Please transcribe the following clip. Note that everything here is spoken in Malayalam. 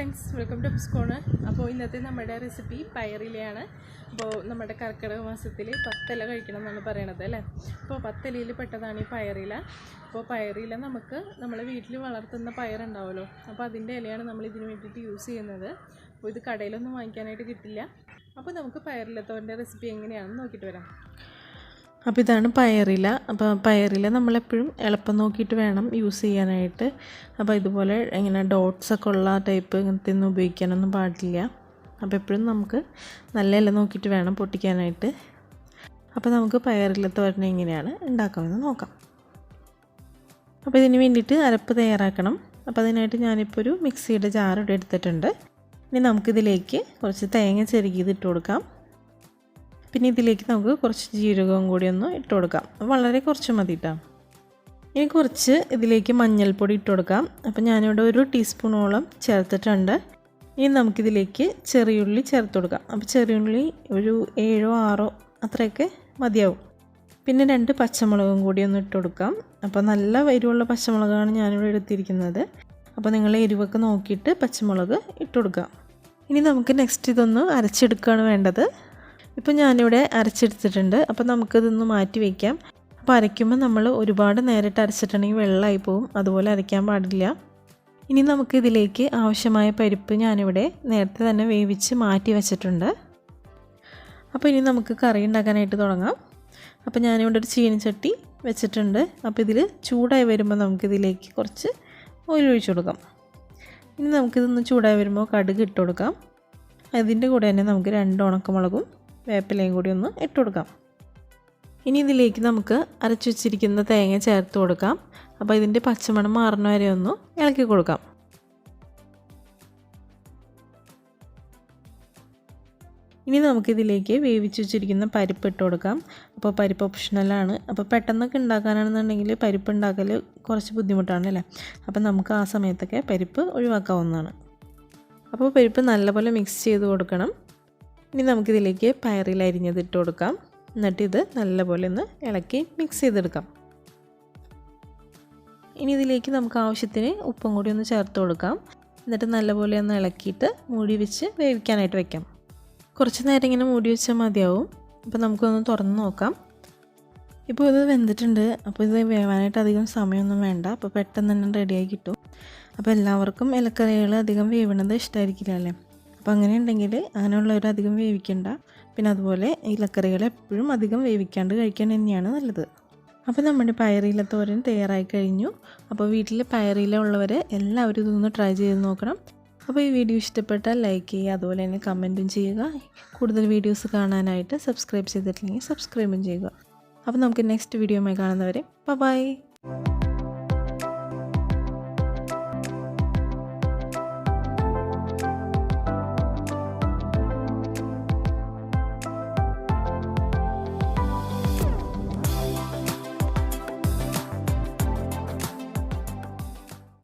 Friends, welcome to Appz corner. അപ്പോൾ ഇന്നത്തെ നമ്മുടെ റെസിപ്പി പയറിലയാണ്. അപ്പോൾ നമ്മുടെ കർക്കിടക മാസത്തിൽ 10 ഇല കഴിക്കണം എന്നാണ് പറയണത് അല്ലേ. അപ്പോൾ 10 ഇലയിൽ പെട്ടതാണ് ഈ പയറില. അപ്പോൾ പയറില നമ്മളെ വീട്ടിൽ വളർത്തുന്ന പയറുണ്ടാവുമല്ലോ, അപ്പോൾ അതിൻ്റെ ഇലയാണ് നമ്മൾ ഇതിന് വേണ്ടിയിട്ട് യൂസ് ചെയ്യുന്നത്. അപ്പോൾ ഇത് കടയിലൊന്നും വാങ്ങിക്കാനായിട്ട് കിട്ടില്ല. അപ്പോൾ നമുക്ക് പയറില തോരൻ്റെ റെസിപ്പി എങ്ങനെയാണെന്ന് നോക്കിയിട്ട് വരാം. അപ്പോൾ ഇതാണ് പയറില. അപ്പോൾ പയറില നമ്മളെപ്പോഴും എളുപ്പം നോക്കിയിട്ട് വേണം യൂസ് ചെയ്യാനായിട്ട്. അപ്പോൾ ഇതുപോലെ ഇങ്ങനെ ഡോട്ട്സൊക്കെ ഉള്ള ടൈപ്പ് ഇങ്ങനത്തെ ഒന്നും ഉപയോഗിക്കാനൊന്നും പാടില്ല. അപ്പോൾ എപ്പോഴും നമുക്ക് നല്ല ഇല നോക്കിയിട്ട് വേണം പൊട്ടിക്കാനായിട്ട്. അപ്പോൾ നമുക്ക് പയറില തോരൻ എങ്ങനെയാണ് ഉണ്ടാക്കാമെന്ന് നോക്കാം. അപ്പോൾ ഇതിന് വേണ്ടിയിട്ട് അരപ്പ് തയ്യാറാക്കണം. അപ്പോൾ അതിനായിട്ട് ഞാനിപ്പോൾ ഒരു മിക്സിയുടെ ജാർ ഇവിടെ എടുത്തിട്ടുണ്ട്. ഇനി നമുക്കിതിലേക്ക് കുറച്ച് തേങ്ങ ചെറുകിയത് ഇട്ട് കൊടുക്കാം. പിന്നെ ഇതിലേക്ക് നമുക്ക് കുറച്ച് ജീരകവും കൂടി ഒന്ന് ഇട്ട് കൊടുക്കാം. വളരെ കുറച്ച് മതി കേട്ടോ. ഇനി കുറച്ച് ഇതിലേക്ക് മഞ്ഞൾപ്പൊടി ഇട്ട് കൊടുക്കാം. അപ്പോൾ ഞാനിവിടെ 1 ടീസ്പൂണോളം ചേർത്തിട്ടുണ്ട്. ഇനി നമുക്കിതിലേക്ക് ചെറിയുള്ളി ചേർത്ത് കൊടുക്കാം. അപ്പോൾ ചെറിയുള്ളി ഒരു 7 6 അത്രയൊക്കെ മതിയാവും. പിന്നെ 2 പച്ചമുളകും കൂടി ഒന്ന് ഇട്ട് കൊടുക്കാം. അപ്പോൾ നല്ല എരിവുള്ള പച്ചമുളകാണ് ഞാനിവിടെ എടുത്തിരിക്കുന്നത്. അപ്പോൾ നിങ്ങൾ എരിവൊക്കെ നോക്കിയിട്ട് പച്ചമുളക് ഇട്ട് കൊടുക്കുക. ഇനി നമുക്ക് നെക്സ്റ്റ് ഇതൊന്ന് അരച്ചെടുക്കുകയാണ് വേണ്ടത്. ഇപ്പോൾ ഞാനിവിടെ അരച്ചെടുത്തിട്ടുണ്ട്. അപ്പോൾ നമുക്കിതൊന്ന് മാറ്റി വയ്ക്കാം. അപ്പോൾ അരയ്ക്കുമ്പോൾ നമ്മൾ ഒരുപാട് നേരിട്ട് അരച്ചിട്ടുണ്ടെങ്കിൽ വെള്ളമായി പോവും, അതുപോലെ അരയ്ക്കാൻ പാടില്ല. ഇനി നമുക്കിതിലേക്ക് ആവശ്യമായ പരിപ്പ് ഞാനിവിടെ നേരത്തെ തന്നെ വേവിച്ച് മാറ്റി വെച്ചിട്ടുണ്ട്. അപ്പോൾ ഇനി നമുക്ക് കറി ഉണ്ടാക്കാനായിട്ട് തുടങ്ങാം. അപ്പോൾ ഞാനിവിടെ ഒരു ചീനിച്ചട്ടി വെച്ചിട്ടുണ്ട്. അപ്പോൾ ഇതിൽ ചൂടായി വരുമ്പോൾ നമുക്കിതിലേക്ക് കുറച്ച് ഓയിൽ ഒഴിച്ച് കൊടുക്കാം. ഇനി നമുക്കിതൊന്ന് ചൂടായി വരുമ്പോൾ കടുക് ഇട്ട് കൊടുക്കാം. അതിൻ്റെ കൂടെ തന്നെ നമുക്ക് 2 ഉണക്കമുളകും വേപ്പിലയും കൂടി ഒന്ന് ഇട്ട് കൊടുക്കാം. ഇനി ഇതിലേക്ക് നമുക്ക് അരച്ചു വച്ചിരിക്കുന്ന തേങ്ങ ചേർത്ത് കൊടുക്കാം. അപ്പോൾ ഇതിൻ്റെ പച്ചമണം മാറുന്ന വരെ ഒന്ന് ഇളക്കി കൊടുക്കാം. ഇനി നമുക്കിതിലേക്ക് വേവിച്ച് വെച്ചിരിക്കുന്ന പരിപ്പ് ഇട്ട് കൊടുക്കാം. അപ്പോൾ പരിപ്പ് ഓപ്ഷണലാണ്. അപ്പോൾ പെട്ടെന്നൊക്കെ ഉണ്ടാക്കാനാണെന്നുണ്ടെങ്കിൽ പരിപ്പ് ഉണ്ടാക്കൽ കുറച്ച് ബുദ്ധിമുട്ടാണ് അല്ലേ. അപ്പോൾ നമുക്ക് ആ സമയത്തൊക്കെ പരിപ്പ് ഒഴിവാക്കാവുന്നതാണ്. അപ്പോൾ പരിപ്പ് നല്ലപോലെ മിക്സ് ചെയ്ത് കൊടുക്കണം. ഇനി നമുക്കിതിലേക്ക് പയറില അരിഞ്ഞത് ഇട്ട് കൊടുക്കാം. എന്നിട്ട് ഇത് നല്ലപോലെ ഒന്ന് ഇളക്കി മിക്സ് ചെയ്തെടുക്കാം. ഇനി ഇതിലേക്ക് നമുക്ക് ആവശ്യത്തിന് ഉപ്പും കൂടി ഒന്ന് ചേർത്ത് കൊടുക്കാം. എന്നിട്ട് നല്ലപോലെ ഒന്ന് ഇളക്കിയിട്ട് മൂടി വെച്ച് വേവിക്കാനായിട്ട് വയ്ക്കാം. കുറച്ച് നേരം ഇങ്ങനെ മൂടി വെച്ചാൽ മതിയാവും. അപ്പോൾ നമുക്കൊന്ന് തുറന്ന് നോക്കാം. ഇപ്പോൾ ഇത് വെന്തിട്ടുണ്ട്. അപ്പോൾ ഇത് വേവാനായിട്ട് അധികം സമയമൊന്നും വേണ്ട. അപ്പോൾ പെട്ടെന്ന് തന്നെ റെഡിയായി കിട്ടും. അപ്പോൾ എല്ലാവർക്കും ഇലക്കറികൾ അധികം വേവണത് ഇഷ്ടമായിരിക്കില്ല അല്ലേ. അപ്പോൾ അങ്ങനെ ഉണ്ടെങ്കിൽ അങ്ങനെയുള്ളവർ അധികം വേവിക്കണ്ട. പിന്നെ അതുപോലെ ഇലക്കറികൾ എപ്പോഴും അധികം വേവിക്കാണ്ട് കഴിക്കാൻ തന്നെയാണ് നല്ലത്. അപ്പോൾ നമ്മുടെ പയറില തോരൻ തയ്യാറായി കഴിഞ്ഞു. അപ്പോൾ വീട്ടിൽ പയറില ഉള്ളവർ എല്ലാവരും ഇതൊന്ന് ട്രൈ ചെയ്ത് നോക്കണം. അപ്പോൾ ഈ വീഡിയോ ഇഷ്ടപ്പെട്ടാൽ ലൈക്ക് ചെയ്യുക, അതുപോലെ തന്നെ കമൻറ്റും ചെയ്യുക. കൂടുതൽ വീഡിയോസ് കാണാനായിട്ട് സബ്സ്ക്രൈബ് ചെയ്തിട്ടില്ലെങ്കിൽ സബ്സ്ക്രൈബും ചെയ്യുക. അപ്പോൾ നമുക്ക് നെക്സ്റ്റ് വീഡിയോയുമായി കാണുന്നവരെ ബൈ.